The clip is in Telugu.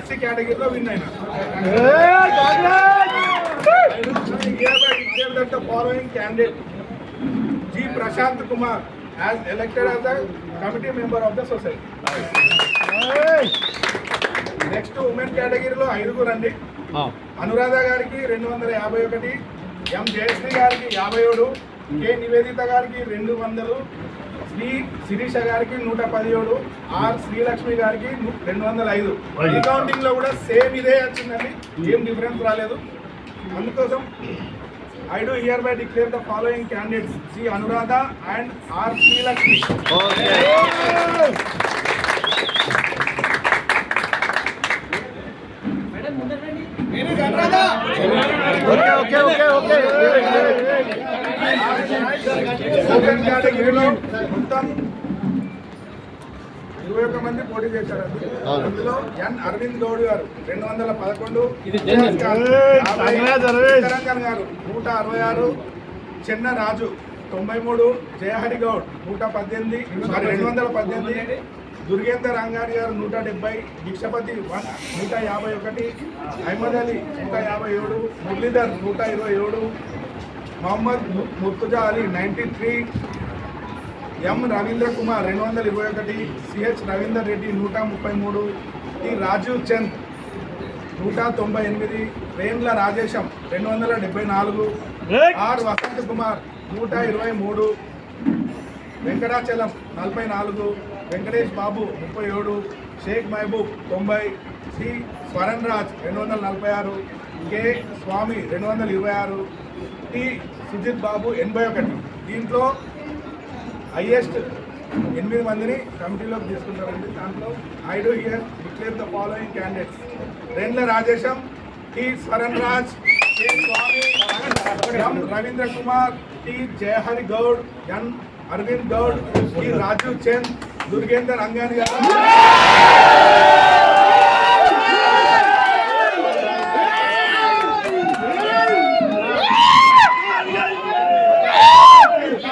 ఎస్సీ కేటగిరీలో విన్ అయినా. Following candidate G Prashant Kumar as elected as a committee member of the society. Next women కేటగిరీలో 5 అండి. అనురాధ గారికి 251, ఎం జయశ్రీ గారికి 57, కె నివేదిత గారికి 200, శ్రీ శిరీష గారికి 117, ఆర్ శ్రీలక్ష్మి గారికి 205. అకౌంటింగ్ లో కూడా సేమ్ ఇదే వచ్చిందండి, ఏం డిఫరెన్స్ రాలేదు. అందుకోసం I do hereby declare the following candidates G. Anuradha and R. Sri Lakshmi. మొత్తం 21 మంది పోటీ చేశారండి. అందులో ఎన్ అరవింద్ గౌడ్ గారు 211, తెలంగాణ గారు 166, చెన్న రాజు 93, జయహరి గౌడ్ 218, దుర్గేందర్ రంగారి గారు 170, Bhikshapathi 151, Ahmed Ali 157, Muralidhar 127, Mohammed Murtuza Ali 93, M Ravindra Kumar 221, CH Ravinder Reddy 133, T Rajiv Chand 198, Rendla Rajesham 274, R Vasanth Kumar 123, Venkatachalam 44, Venkatesh Babu 37, Sheikh Mahaboob 90, C Swaran Raj 246, K Swamy 226, T Sujith Babu 81. దీంట్లో హైయెస్ట్ 8 మందిని కమిటీలోకి తీసుకుంటారండి. దాంట్లో I do here declare the following candidates: Rendla Rajesham, T Swaran Raj, K Swamy, M Ravindra Kumar, T జయహరి Goud, N Arvind Goud, T Rajiv Chand, దుర్గేందర్ అంగాని గారు.